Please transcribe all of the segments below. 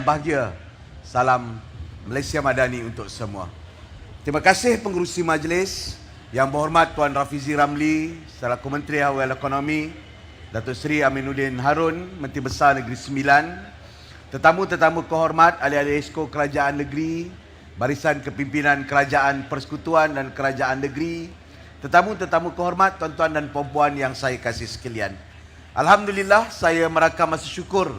bahagia. Salam Malaysia Madani untuk semua. Terima kasih pengerusi majlis, Yang Berhormat Tuan Rafizi Ramli selaku Menteri Awal Ekonomi, Datuk Seri Aminuddin Harun, Menteri Besar Negeri Sembilan, tetamu-tetamu kehormat, ahli-ahli Esko Kerajaan Negeri, Barisan Kepimpinan Kerajaan Persekutuan dan Kerajaan Negeri, tetamu-tetamu kehormat, tuan-tuan dan puan-puan yang saya kasih sekalian. Alhamdulillah, saya merakam rasa syukur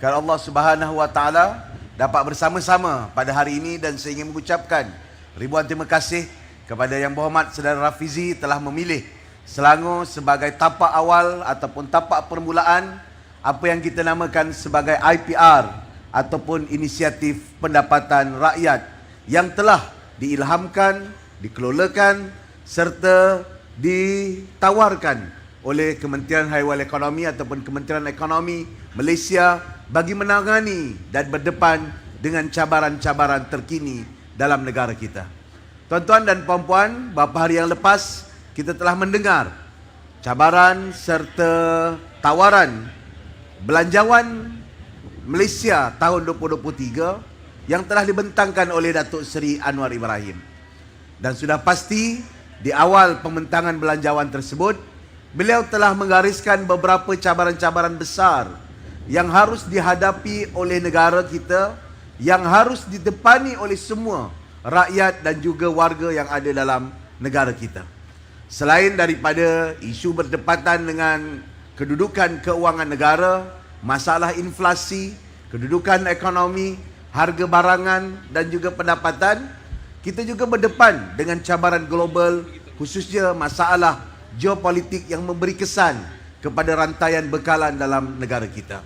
kepada Allah Subhanahu Wa Taala dapat bersama-sama pada hari ini, dan saya ingin mengucapkan ribuan terima kasih kepada Yang Berhormat Saudara Rafizi telah memilih Selangor sebagai tapak awal ataupun tapak permulaan apa yang kita namakan sebagai IPR ataupun Inisiatif Pendapatan Rakyat yang telah diilhamkan, dikelolakan serta ditawarkan oleh Kementerian Haiwan Ekonomi ataupun Kementerian Ekonomi Malaysia bagi menangani dan berdepan dengan cabaran-cabaran terkini dalam negara kita. Tuan-tuan dan puan-puan, beberapa hari yang lepas kita telah mendengar cabaran serta tawaran Belanjawan Malaysia tahun 2023 yang telah dibentangkan oleh Datuk Seri Anwar Ibrahim. Dan sudah pasti di awal pembentangan belanjawan tersebut, beliau telah menggariskan beberapa cabaran-cabaran besar yang harus dihadapi oleh negara kita, yang harus didepani oleh semua rakyat dan juga warga yang ada dalam negara kita. Selain daripada isu berdepatan dengan kedudukan keuangan negara, masalah inflasi, kedudukan ekonomi, harga barangan dan juga pendapatan, kita juga berdepan dengan cabaran global, khususnya masalah geopolitik yang memberi kesan kepada rantaian bekalan dalam negara kita.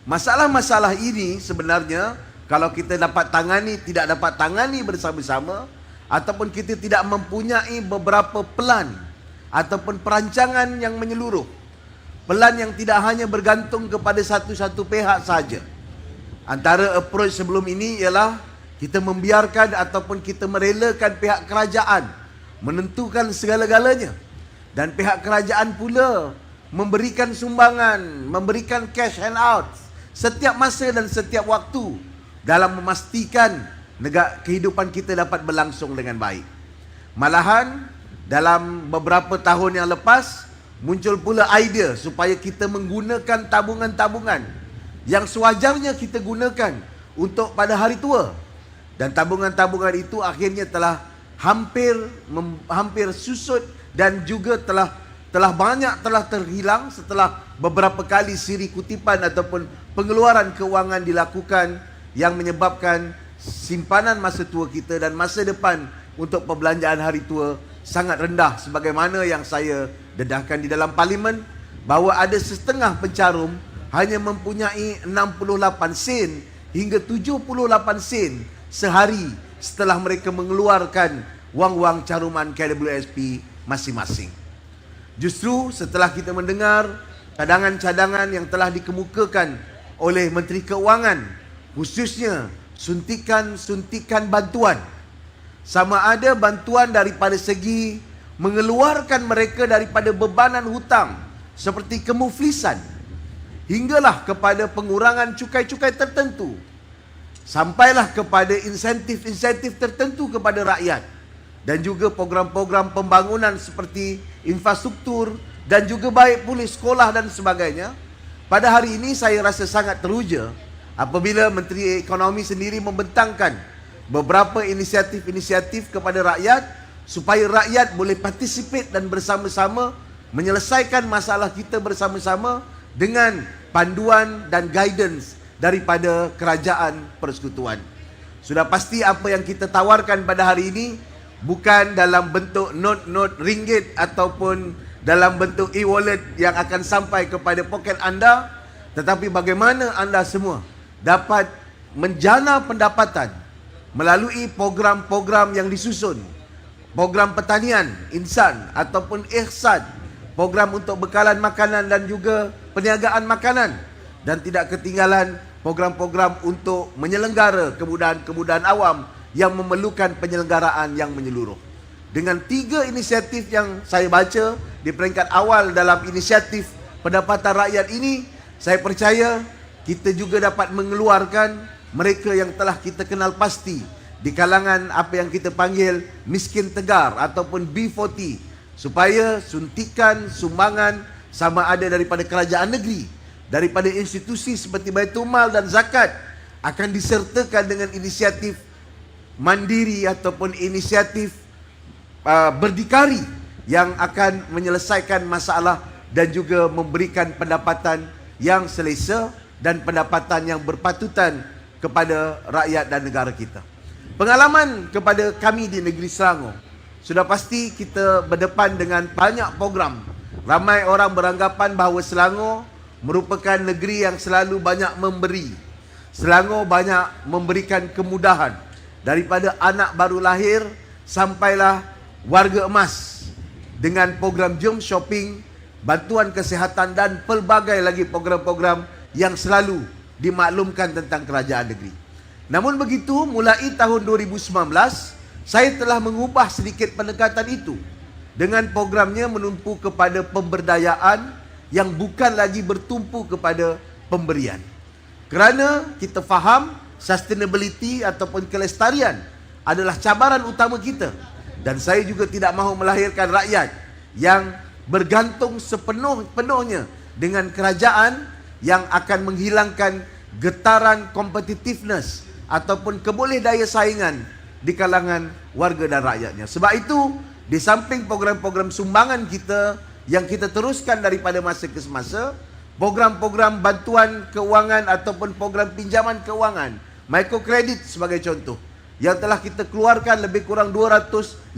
Masalah-masalah ini sebenarnya kalau kita tidak dapat tangani bersama-sama, ataupun kita tidak mempunyai beberapa pelan ataupun perancangan yang menyeluruh, pelan yang tidak hanya bergantung kepada satu-satu pihak saja. Antara approach sebelum ini ialah kita membiarkan ataupun kita merelakan pihak kerajaan menentukan segala-galanya, dan pihak kerajaan pula memberikan sumbangan, memberikan cash handout setiap masa dan setiap waktu dalam memastikan kehidupan kita dapat berlangsung dengan baik. Malahan dalam beberapa tahun yang lepas muncul pula idea supaya kita menggunakan tabungan-tabungan yang sewajarnya kita gunakan untuk pada hari tua, dan tabungan-tabungan itu akhirnya telah hampir susut dan juga telah terhilang setelah beberapa kali siri kutipan ataupun pengeluaran kewangan dilakukan yang menyebabkan simpanan masa tua kita dan masa depan untuk perbelanjaan hari tua sangat rendah, sebagaimana yang saya dedahkan di dalam parlimen bahawa ada setengah pencarum hanya mempunyai 68 sen hingga 78 sen sehari setelah mereka mengeluarkan wang-wang caruman KWSP masing-masing. Justru setelah kita mendengar cadangan-cadangan yang telah dikemukakan oleh Menteri Keuangan, khususnya suntikan-suntikan bantuan, sama ada bantuan daripada segi mengeluarkan mereka daripada bebanan hutang seperti kemuflisan, hinggalah kepada pengurangan cukai-cukai tertentu, sampailah kepada insentif-insentif tertentu kepada rakyat, dan juga program-program pembangunan seperti infrastruktur dan juga baik pulih sekolah dan sebagainya. Pada hari ini saya rasa sangat teruja apabila Menteri Ekonomi sendiri membentangkan beberapa inisiatif-inisiatif kepada rakyat supaya rakyat boleh participate dan bersama-sama menyelesaikan masalah kita bersama-sama dengan panduan dan guidance daripada Kerajaan Persekutuan. Sudah pasti apa yang kita tawarkan pada hari ini bukan dalam bentuk not ringgit ataupun dalam bentuk e-wallet yang akan sampai kepada poket anda, tetapi bagaimana anda semua dapat menjana pendapatan melalui program-program yang disusun, program pertanian insan ataupun ihsan, program untuk bekalan makanan dan juga perniagaan makanan, dan tidak ketinggalan program-program untuk menyelenggara kemudahan-kemudahan awam yang memerlukan penyelenggaraan yang menyeluruh. Dengan 3 inisiatif yang saya baca di peringkat awal dalam inisiatif pendapatan rakyat ini, saya percaya kita juga dapat mengeluarkan mereka yang telah kita kenal pasti di kalangan apa yang kita panggil miskin tegar ataupun B40, supaya suntikan, sumbangan sama ada daripada kerajaan negeri, daripada institusi seperti Baitul Mal dan zakat akan disertakan dengan inisiatif mandiri ataupun inisiatif berdikari yang akan menyelesaikan masalah dan juga memberikan pendapatan yang selesa dan pendapatan yang berpatutan kepada rakyat dan negara kita. Pengalaman kepada kami di negeri Selangor, sudah pasti kita berdepan dengan banyak program. Ramai orang beranggapan bahawa Selangor merupakan negeri yang selalu banyak memberi. Selangor banyak memberikan kemudahan daripada anak baru lahir sampailah warga emas, dengan program Jom Shopping, bantuan kesihatan dan pelbagai lagi program-program yang selalu dimaklumkan tentang kerajaan negeri. Namun begitu, mulai tahun 2019, saya telah mengubah sedikit pendekatan itu dengan programnya menumpu kepada pemberdayaan yang bukan lagi bertumpu kepada pemberian. Kerana kita faham sustainability ataupun kelestarian adalah cabaran utama kita. Dan saya juga tidak mahu melahirkan rakyat yang bergantung sepenuhnya dengan kerajaan yang akan menghilangkan getaran competitiveness ataupun keboleh daya saingan di kalangan warga dan rakyatnya. Sebab itu, di samping program-program sumbangan kita yang kita teruskan daripada masa ke semasa, program-program bantuan keuangan ataupun program pinjaman keuangan, microkredit sebagai contoh, yang telah kita keluarkan lebih kurang 250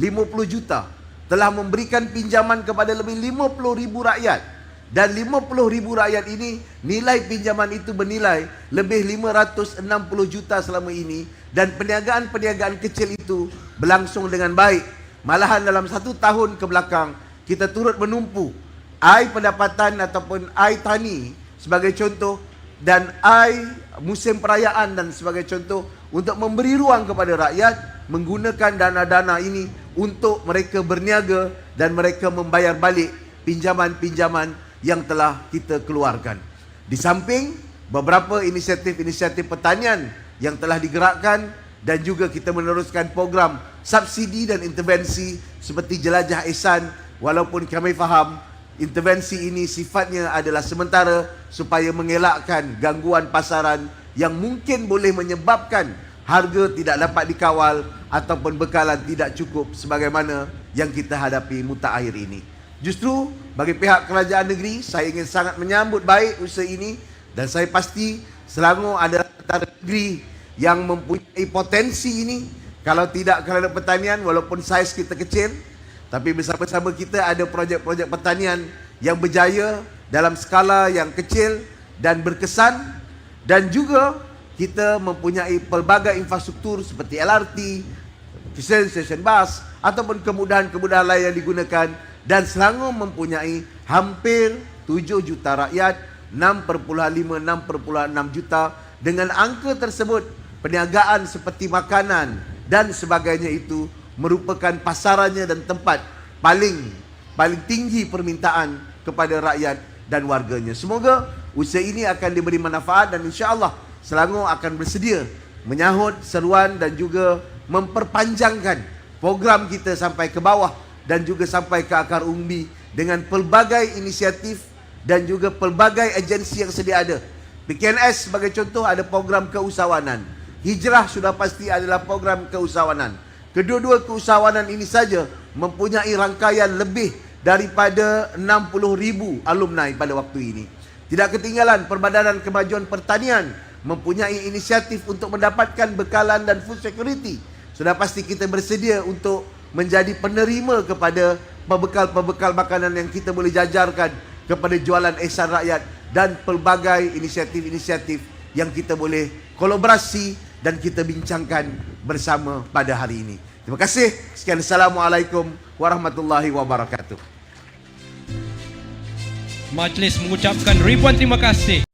juta, telah memberikan pinjaman kepada lebih 50,000 rakyat. Dan 50,000 rakyat ini, nilai pinjaman itu bernilai lebih 560 juta selama ini. Dan perniagaan-perniagaan kecil itu berlangsung dengan baik. Malahan dalam 1 tahun ke belakang, kita turut menumpu air pendapatan ataupun air tani sebagai contoh, dan air musim perayaan dan sebagai contoh, untuk memberi ruang kepada rakyat menggunakan dana-dana ini untuk mereka berniaga dan mereka membayar balik pinjaman-pinjaman yang telah kita keluarkan. Di samping beberapa inisiatif-inisiatif pertanian yang telah digerakkan, dan juga kita meneruskan program subsidi dan intervensi seperti Jelajah Ihsan, walaupun kami faham intervensi ini sifatnya adalah sementara supaya mengelakkan gangguan pasaran yang mungkin boleh menyebabkan harga tidak dapat dikawal ataupun bekalan tidak cukup sebagaimana yang kita hadapi mutakhir ini. Justru bagi pihak kerajaan negeri, saya ingin sangat menyambut baik usaha ini, dan saya pasti Selangor adalah antara negeri yang mempunyai potensi ini. Kalau tidak kerana pertanian, walaupun saiz kita kecil, tapi bersama-sama kita ada projek-projek pertanian yang berjaya dalam skala yang kecil dan berkesan. Dan juga kita mempunyai pelbagai infrastruktur seperti LRT, stesen bas ataupun kemudahan-kemudahan lain yang digunakan. Dan Selangor mempunyai hampir 7 juta rakyat, 6,5-6,6 juta. Dengan angka tersebut, perniagaan seperti makanan dan sebagainya itu merupakan pasarannya dan tempat paling tinggi permintaan kepada rakyat dan warganya. Semoga usaha ini akan diberi manfaat, dan insya-Allah Selangor akan bersedia menyahut seruan dan juga memperpanjangkan program kita sampai ke bawah dan juga sampai ke akar umbi dengan pelbagai inisiatif dan juga pelbagai agensi yang sedia ada. PKNS sebagai contoh ada program keusahawanan. Hijrah sudah pasti adalah program keusahawanan. Kedua-dua keusahawanan ini saja mempunyai rangkaian lebih daripada 60,000 alumni pada waktu ini. Tidak ketinggalan Perbadanan Kemajuan Pertanian mempunyai inisiatif untuk mendapatkan bekalan dan food security. Sudah pasti kita bersedia untuk menjadi penerima kepada pembekal-pembekal makanan yang kita boleh jajarkan kepada jualan ihsan rakyat, dan pelbagai inisiatif-inisiatif yang kita boleh kolaborasi dan kita bincangkan bersama pada hari ini. Terima kasih. Sekian. Assalamualaikum warahmatullahi wabarakatuh. Majlis mengucapkan ribuan terima kasih